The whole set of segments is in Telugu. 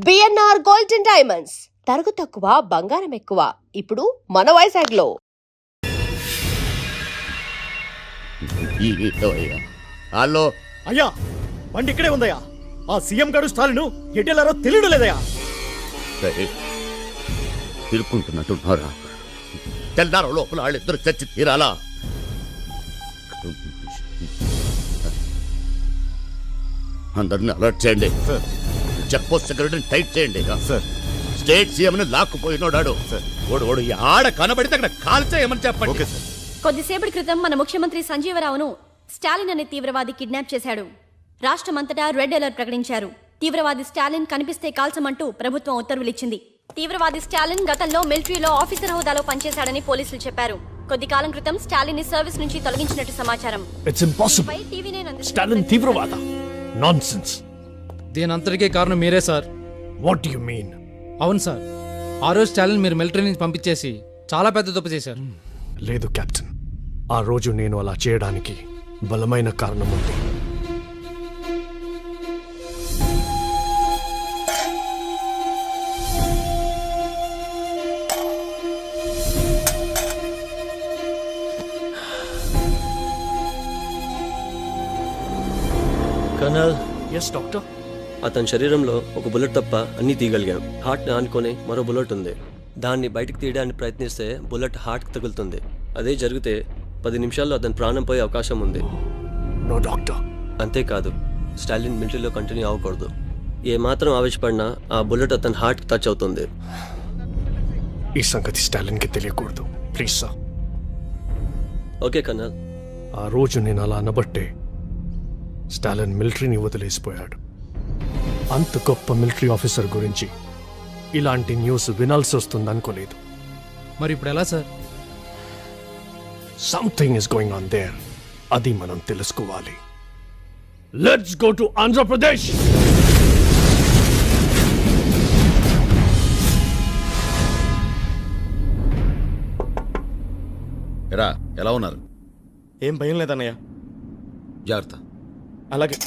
బిఎన్ఆర్ గోల్డ్ అండ్ డైమండ్స్ తరుగు తక్కువ బంగారం ఎక్కువ. ఇప్పుడు మన వైజాగ్ లో. హలో అయ్యా, బండి ఇక్కడే ఉందయ్యా. ఆ సీఎం గారు స్టాలిన్ ఎటెలారో తెలియడం లేదయ్యా. తిరుక్కుంటున్నట్టున్నారా? తెల్లారో లోపల వాళ్ళిద్దరు చచ్చి తీరాలా? అందరిని అలర్ట్ చేయండి. చెక్ పోస్ట్ సెక్యూరిటీని టైట్ చేయండి. స్టేట్ సీఎం ని లాక్కుపోయినోడాడు. ఓడు ఆడ కనబడితే అక్కడ కాల్చేయమని చెప్పండి. కొద్దిసేపటి క్రితం మన ముఖ్యమంత్రి సంజీవరావును స్టాలిన్ అనే తీవ్రవాది కిడ్నాప్ చేశాడు. రాష్ట్రమంతటా రెడ్ అలర్ట్ ప్రకటించారు. తీవ్రవాది స్టాలిన్ కనిపిస్తే కాల్చమంటూ ప్రభుత్వం ఉత్తర్వులిచ్చింది. తీవ్రవాది స్టాలిన్ గతంలో మిలిటరీలో ఆఫీసర్ హోదాలో పనిచేశాడని పోలీసులు చెప్పారు. కొద్ది కాలం క్రితం స్టాలిన్ ని సర్వీస్ నుంచి తొలగించినట్టు సమాచారం. స్టాలిన్ తీవ్రవాద? నాన్సెన్స్. దీనంతటికీ కారణం మీరే sir. What do you mean? అవును సార్, ఆ రోజు స్టాలిన్ మీరు మిలిటరీ నుంచి పంపించేసి చాలా పెద్ద తప్పు చేశారు. లేదు కెప్టెన్, ఆ రోజు నేను అలా చేయడానికి బలమైన కారణం ఉంది. కర్నల్. Yes doctor. అతని శరీరంలో ఒక బుల్లెట్ తప్ప అన్నీ తీయగలిగాం. హార్ట్ని ఆనుకొని మరో బుల్లెట్ ఉంది. దాన్ని బయటకు తీయడానికి ప్రయత్నిస్తే బుల్లెట్ హార్ట్కి తగులుతుంది. అదే జరిగితే 10 నిమిషాల్లో అతని ప్రాణం పోయే అవకాశం ఉంది. No doctor. అంతేకాదు, స్టాలిన్ మిలిటరీలో కంటిన్యూ అవ్వకూడదు. ఏమాత్రం ఆవేశపడినా ఆ బుల్లెట్ అతని హార్ట్కి టచ్ అవుతుంది. ఈ సంగతి స్టాలిన్కి తెలియకూడదు, ప్లీజ్ సార్. Okay colonel. ఆ రోజు నేను అలా అనబట్టే స్టాలిన్ మిలిటరీని వదిలేసిపోయాడు. అంత గొప్ప మిలిటరీ ఆఫీసర్ గురించి ఇలాంటి న్యూస్ వినాల్సి వస్తుంది అనుకోలేదు. మరి ఇప్పుడు ఎలా sir? Something is going on their. అది మనం తెలుసుకోవాలి. Let's go to Andhra Pradesh. ఎరా, ఎలా ఉన్నారు? ఏం భయం లేదన్నయ్య. జాగ్రత్త. అలాగే.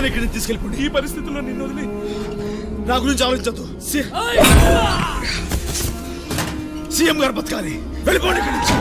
భయాన్ని ఇక్కడి నుంచి తీసుకెళ్ళిపోండి. ఈ పరిస్థితుల్లో నిన్ను వదిలి నా గురించి ఆలోచించద్దు. సీఎం గారు బతకాలి. వెళ్ళిపోండి ఇక్కడి నుంచి.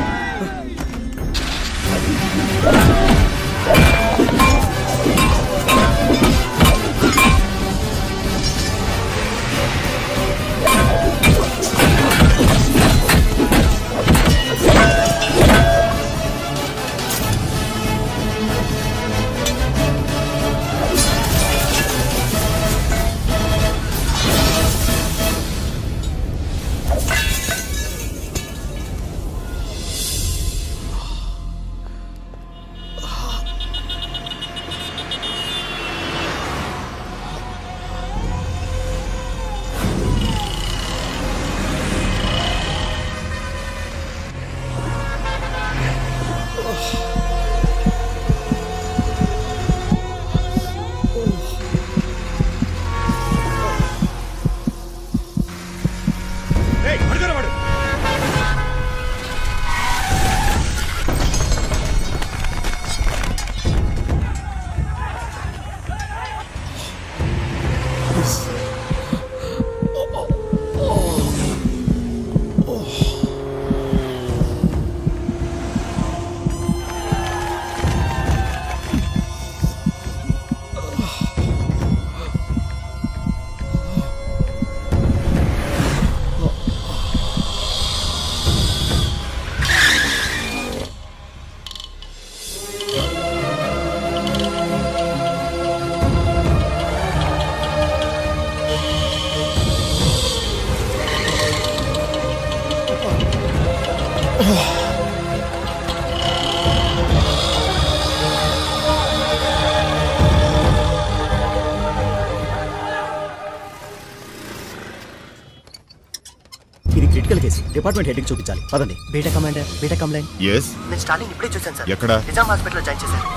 ఇది క్రిటికల్ కేసు. డిపార్ట్మెంట్ హెడ్కి చూపించాలి. పదండి. Beta commander, beta complaint. Yes, నేను స్టాలిన్ ఇప్పుడే చూశాను సార్. ఎక్కడ? నిజాం హాస్పిటల్లో జాయిన్ చేశారు.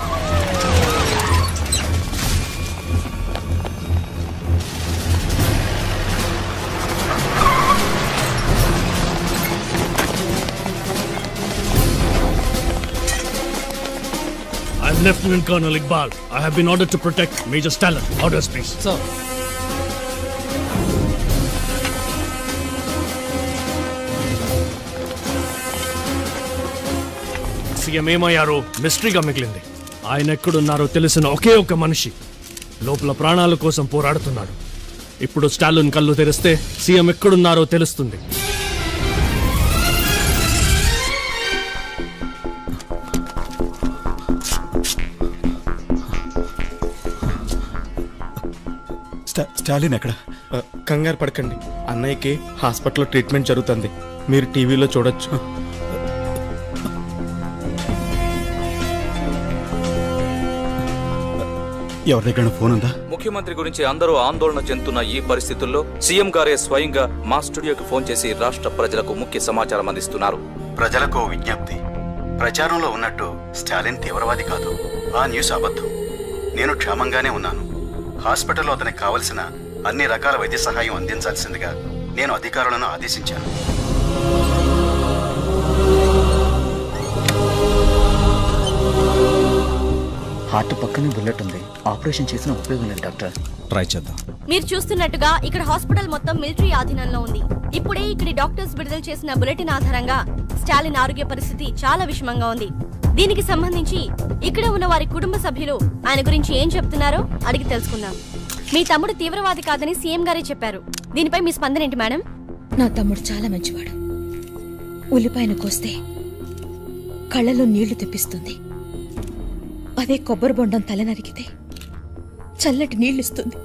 I'm Lieutenant Colonel Iqbal. I have been ordered to protect Major Stalin. Orders, please. So CM ఏమయ్యారో మిస్టరీగా మిగిలింది. ఆయన ఎక్కడున్నారో తెలిసిన ఒకే ఒక మనిషి లోపల ప్రాణాల కోసం పోరాడుతున్నాడు. ఇప్పుడు స్టాలిన్ కళ్ళు తెరిస్తే సీఎం ఎక్కడున్నారో తెలుస్తుంది. స్టాలిన్ ఎక్కడ? కంగారు పడకండి. అన్నయ్యకి హాస్పిటల్లో ట్రీట్మెంట్ జరుగుతుంది. మీరు టీవీలో చూడొచ్చు. ఎవరి దగ్గర ఫోన్ ఉందా? ముఖ్యమంత్రి గురించి అందరూ ఆందోళన చెందుతున్న ఈ పరిస్థితుల్లో సీఎం గారే స్వయంగా మా స్టూడియోకి ఫోన్ చేసి రాష్ట్ర ప్రజలకు ముఖ్య సమాచారం అందిస్తున్నారు. ప్రజలకు విజ్ఞప్తి. ప్రచారంలో ఉన్నట్టు స్టాలిన్ తీవ్రవాది కాదు. ఆ న్యూస్ అబద్ధం. నేను క్షేమంగానే ఉన్నాను. హాస్పిటల్లో అతనికి కావలసిన అన్ని రకాల వైద్య సహాయం అందించాల్సిందిగా నేను అధికారులను ఆదేశించాను. హార్ట్ పక్కనే బుల్లెట్ ఉంది. ఆపరేషన్ చేసిన ఉపయోగం లేదు డాక్టర్. ట్రై చేద్దాం. మీరు చూస్తున్నట్టుగా ఇక్కడ హాస్పిటల్ మొత్తం మిలిటరీ ఆధీనంలో ఉంది. ఇప్పుడే ఇక్కడి డాక్టర్స్ విడుదల చేసిన బులెటిన్ ఆధారంగా స్టాలిన్ ఆరోగ్య పరిస్థితి చాలా విషమంగా ఉంది. దీనికి సంబంధించి ఇక్కడ ఉన్న వారి కుటుంబ సభ్యులు ఆయన గురించి ఏం చెప్తున్నారో అడిగి తెలుసుకుందాం. మీ తమ్ముడు తీవ్రవాది కాదని సీఎం గారే చెప్పారు. దీనిపై మీ స్పందన ఏంటి మేడం? నా తమ్ముడు చాలా మంచివాడు. ఉల్లిపాయను కోస్తే కళ్ళలో నీళ్లు తెప్పిస్తుంది. అదే కొబ్బరి బొండం తల నరికితే చల్లటి నీళ్ళిస్తుంది.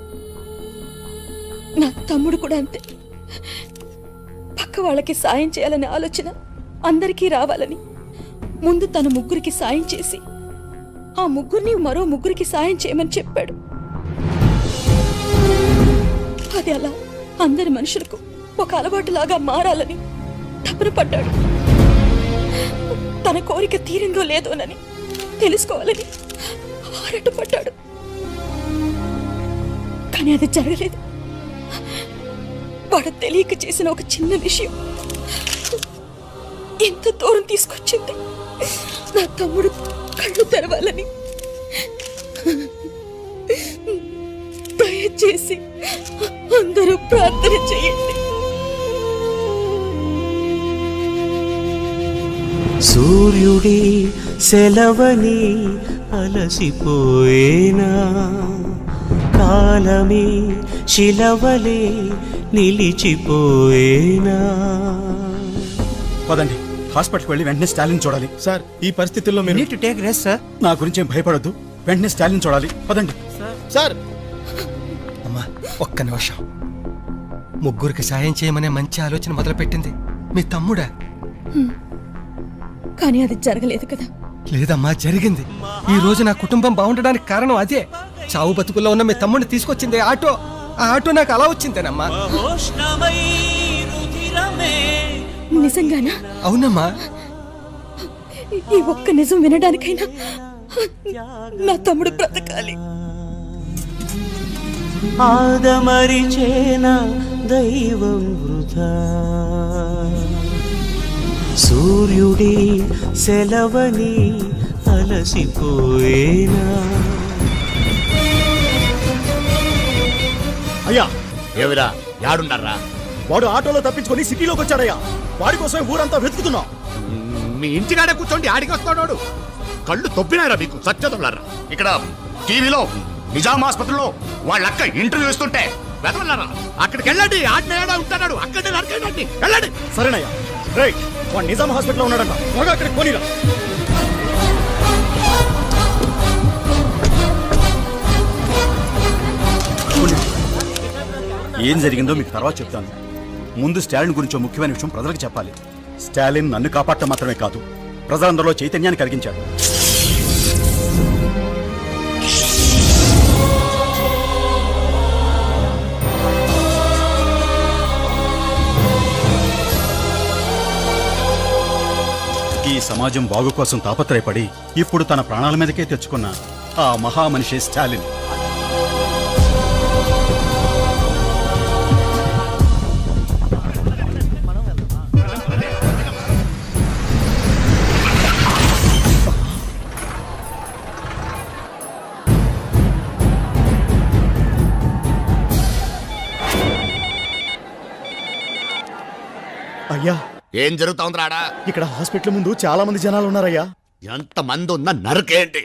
నా తమ్ముడు కూడా అంతే. పక్క వాళ్ళకి సాయం చేయాలనే ఆలోచన అందరికీ రావాలని ముందు తన ముగ్గురికి సాయం చేసి ఆ ముగ్గురిని మరో ముగ్గురికి సాయం చేయమని చెప్పాడు. అది అలా అందరి మనుషులకు ఒక అలవాటులాగా మారాలని తపన పడ్డాడు. తన కోరిక తీరిందో లేదోనని తెలుసుకోవాలని ఆరాటపడ్డాడు. కానీ అది జరగలేదు. వాడు తెలియక చేసిన ఒక చిన్న విషయం ఎంత దూరం తీసుకొచ్చింది. నా తమ్ముడు కళ్ళు తెరవాలని దయచేసి అందరూ ప్రార్థన చేయండి. సూర్యుడి సెలవని అలసిపోయేనా, కాలమే శిలవలే నిలిచిపోయేనా. పదండి, హాస్పిటల్కి వెళ్ళి వెంటనే స్టాలిన్ చూడాలి. సార్ ఈ పరిస్థితుల్లో మీరు టు టేక్ రెస్ట్ సార్. నా గురించి ఏం భయపడొద్దు, వెంటనే స్టాలిన్ చూడాలి. పదండి. సార్ అమ్మా ఒక్క నిమిషం. ముగ్గురికి సాయం చేయమనే మంచి ఆలోచన మొదలుపెట్టింది మీ తమ్ముడా? కానీ అది జరగలేదు కదా. లేదమ్మా, జరిగింది. ఈ రోజు నా కుటుంబం బాగుండడానికి కారణం అదే. చావు బతుకుల్లో ఉన్న మీ తమ్ముడిని తీసుకొచ్చింది ఆటో. ఆ ఆటో నాకు అలా వచ్చిందేనమ్మా. నిజంగానా? అవునమ్మా. ఈ ఒక్క నిజం వినడానికైనా నా తమ్ముడు బ్రతకాలి. ఆదమరిచేన దైవం వృధా, సూర్యుడి సెలవని అలసిపోయేనా. అయ్యా ఏవిరా యాడున్నారా? వాడు ఆటోలో తప్పించుకొని సిటీలోకి వచ్చాడయ్యా. వాడి కోసం ఊరంతా వెతుకుతున్నాం. మీ ఇంటికాడే కూర్చోండి, ఆడికి వస్తాడు. కళ్ళు తొప్పినారా మీకు సత్యదొల్లారా? ఇక్కడ టీవీలో నిజాం ఆసుపత్రిలో వాళ్ళ అక్క ఇంటర్వ్యూ ఇస్తుంటే వెతవల్లారా? అక్కడికి వెళ్ళండి, ఆడనేడా ఉంటాడు, అక్కడే నరకండి, వెళ్ళండి. సరేనయ్యా. రైట్, వాడు నిజాం హాస్పిటల్లో ఉన్నాడంట. త్వరగా అక్కడికి పోనీరా. ఏం జరిగిందో మీకు తర్వాత చెప్తాను. ముందు స్టాలిన్ గురించి ముఖ్యమైన విషయం ప్రజలకు చెప్పాలి. స్టాలిన్ నన్ను కాపాడటం మాత్రమే కాదు, ప్రజలందరిలో చైతన్యాన్ని కలిగించాడు. ఈ సమాజం బాగు కోసం తాపత్రయపడి ఇప్పుడు తన ప్రాణాల మీదకే తెచ్చుకున్న ఆ మహామనిషి స్టాలిన్. అయ్యా, ఏం జరుగుతోంది రాడా? ఇక్కడ హాస్పిటల్ ముందు చాలా మంది జనాలు ఉన్నారయ్యా. ఎంత మంది ఉన్న నరకేంటి?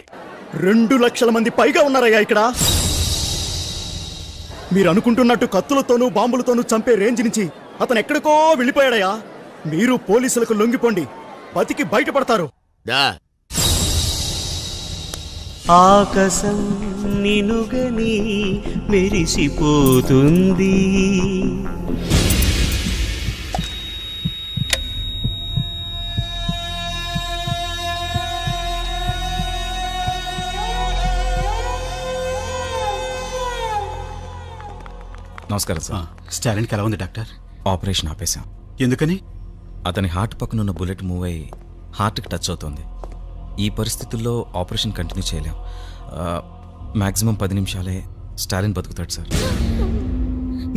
2 లక్షల మంది పైగా ఉన్నారయ్యా ఇక్కడ. మీరు అనుకుంటున్నట్టు కత్తులతోనూ బాంబులతోనూ చంపే రేంజ్ నుంచి అతను ఎక్కడికో వెళ్ళిపోయాడయ్యా. మీరు పోలీసులకు లొంగిపోండి, బతికి బయటపడతారు. ఆకాశం నినుగని మెరిసిపోతుంది, నమస్కారం సార్. స్టాలిన్కి ఎలా ఉంది డాక్టర్? ఆపరేషన్ ఆపేశాం. ఎందుకని? అతని హార్ట్ పక్కనున్న బుల్లెట్ మూవ్ అయ్యి హార్ట్కి టచ్ అవుతుంది. ఈ పరిస్థితుల్లో ఆపరేషన్ కంటిన్యూ చేయలేం. మ్యాక్సిమం 10 నిమిషాలే స్టాలిన్ బతుకుతాడు సార్.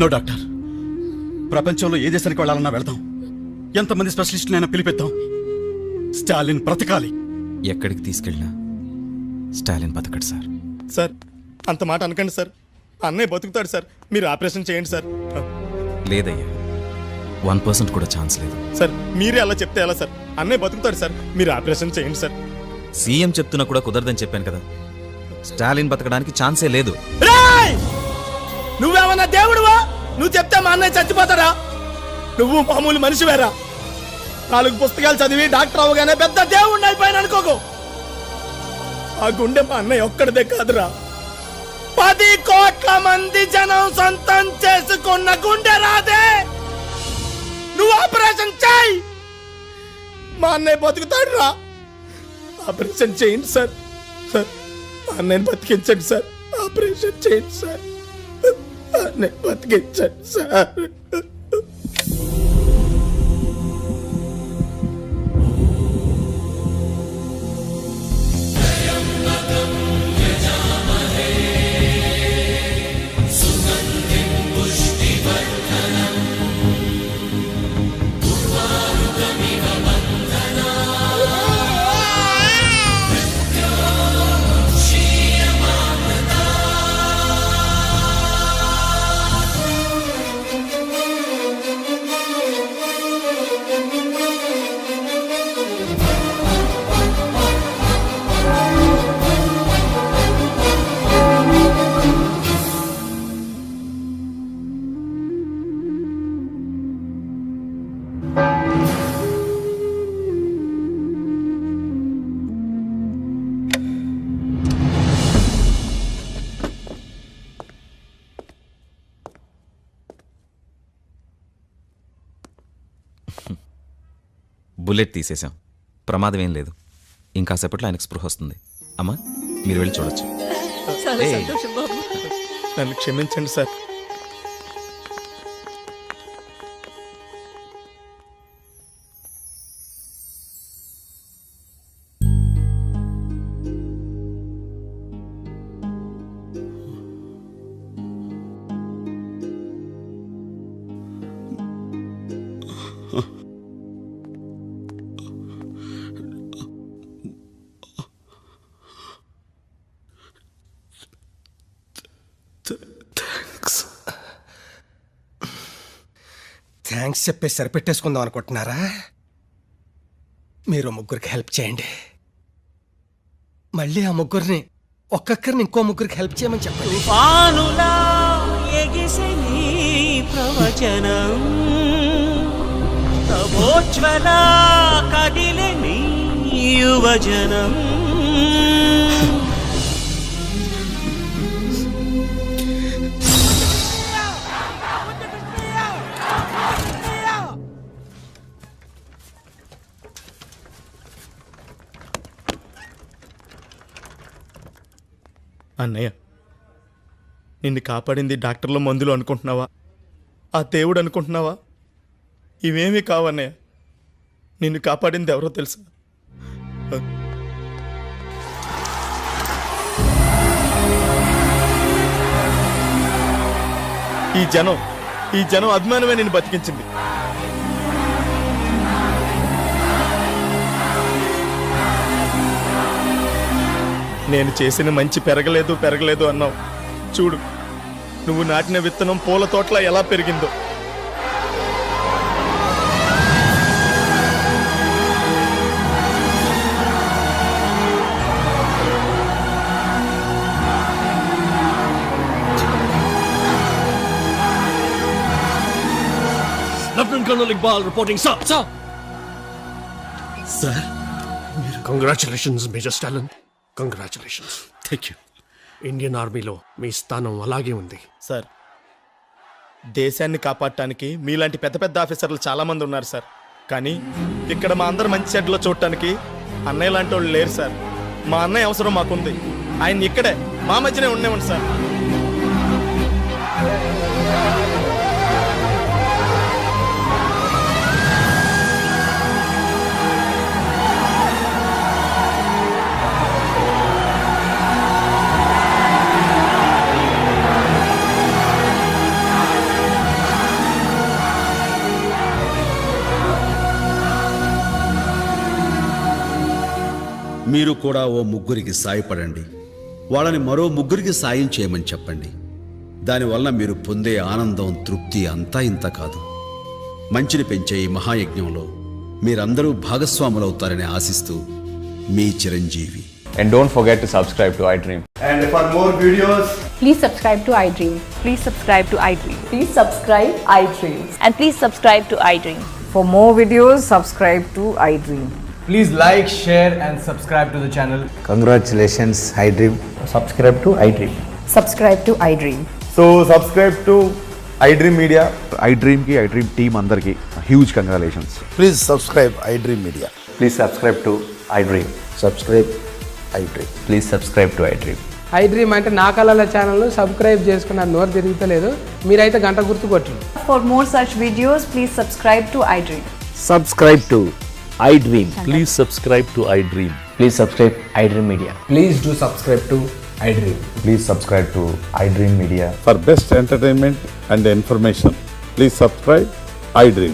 నో డాక్టర్, ప్రపంచంలో ఏ దేశానికి వెళ్ళాలన్నా వెళ్దాం, ఎంతమంది స్పెషలిస్టులైనా పిలిపిద్దాం. స్టాలిన్ బ్రతకాలి. ఎక్కడికి తీసుకెళ్ళినా స్టాలిన్ బతకడు సార్. సార్ అంత మాట అనకండి సార్. అన్నయ్య బతుకుతాడు సార్. మీరు ఆపరేషన్ చేయండి సార్. లేదయ్యా, 1% కూడా ఛాన్స్ లేదు సార్. మీరే అలా చెప్తే ఎలా సార్? అన్నయ్య బతుకుతాడు సార్. మీరు ఆపరేషన్ చేయండి సార్. సీఎం చెప్తున్నా కూడా కుదరదని చెప్పాను కదా. స్టాలిన్ బతకడానికి ఛాన్సే లేదు. నువ్వేమన్నా దేవుడువా? నువ్వు చెప్తే మా అన్నయ్య చచ్చిపోతాడా? నువ్వు మామూలు మనిషివేరా. 4 పుస్తకాలు చదివి డాక్టర్ అవగానే పెద్ద దేవుడిని అయిపోయాను అనుకోకు. ఆ గుండె మా అన్నయ్య ఒక్కడిదే కాదురా, 10 కోట్ల మంది జనం సొంతం చేసుకున్న గుండె రాదే. నువ్వు ఆపరేషన్ చేయి, మా అన్నయ్య బతుకుతాడు రా. ఆపరేషన్ చేయండి సార్. సార్ మా అన్నయ్యని బతికించండి సార్. ఆపరేషన్ చేయండి సార్. అన్నయ్య బతికించండి సార్. బుల్లెట్ తీసేశాం, ప్రమాదం ఏం లేదు. ఇంకాసేపట్లో ఆయనకు స్పృహ వస్తుంది. అమ్మా మీరు వెళ్ళి చూడొచ్చు. ఏయ్. నన్ను క్షమించండి సార్. థ్యాంక్స్ చెప్పేసి సరిపెట్టేసుకుందాం అనుకుంటున్నారా? మీరు ముగ్గురికి హెల్ప్ చేయండి. మళ్ళీ ఆ ముగ్గురిని ఒక్కొక్కరిని ఇంకో ముగ్గురికి హెల్ప్ చేయమని చెప్పండి. తుఫానులా ఎగిసే నీ ప్రవచనం, తమోజ్వల కదిలే నీ యువజనం. అన్నయ్య, నిన్ను కాపాడింది డాక్టర్ల మందులు అనుకుంటున్నావా, ఆ దేవుడు అనుకుంటున్నావా? ఇవేమీ కావన్నయ్య. నిన్ను కాపాడింది ఎవరో తెలుసా? ఈ జనం అభిమానమే నిన్ను బతికించింది. నేను చేసిన మంచి పెరగలేదు అన్నావు. చూడు, నువ్వు నాటిన విత్తనం పూల తోటలా ఎలా పెరిగిందో. Lieutenant colonel Iqbal reporting. Sir sir, congratulations major Stalin, congratulations. Thank you. Indian ఆర్మీలో మీ స్థానం అలాగే ఉంది. సార్, దేశాన్ని కాపాడటానికి మీలాంటి పెద్ద పెద్ద ఆఫీసర్లు చాలా మంది ఉన్నారు సార్. కానీ ఇక్కడ మా అందరు మంచి చెడ్లో చూడటానికి అన్నయ్య లాంటి వాళ్ళు లేరు సార్. మా అన్నయ్య అవసరం మాకుంది. ఆయన ఇక్కడే మా మధ్యనే ఉండేవండి సార్. మీరు కూడా ఓ ముగ్గురికి సాయపడండి. వాళ్ళని మరో ముగ్గురికి సాయం చేయమని చెప్పండి. దానివల్ల మీరు పొందే ఆనందం, తృప్తి అంతా ఇంత కాదు. మంచిని పెంచే ఈ మహాయజ్ఞంలో మీరందరూ భాగస్వాములవుతారని ఆశిస్తూ మీ Chiranjeevi. And don't forget to subscribe to iDream. And for more videos, please subscribe to iDream. Please subscribe to iDream. Please subscribe iDream. And please subscribe to iDream. For more videos, subscribe to iDream. please like, share and subscribe to the channel. Congratulations, iDream. Subscribe to iDream. Subscribe to iDream. So subscribe to iDream Media. iDream ki iDream team andarki huge congratulations. Please subscribe iDream Media. Please subscribe to iDream. Subscribe iDream. Please subscribe to iDream. iDream అంటే నా కళల ఛానల్ సబ్స్క్రైబ్ చేసుకున్న నోరు తిరుగుతలేదు. మీరైతే గంట గుర్తు కొట్టండి. For more such videos, please subscribe to iDream. Subscribe to iDream. Please subscribe to iDream. Please subscribe iDream Media. Please do subscribe to iDream. Please subscribe to iDream Media. For best entertainment and information, please subscribe iDream.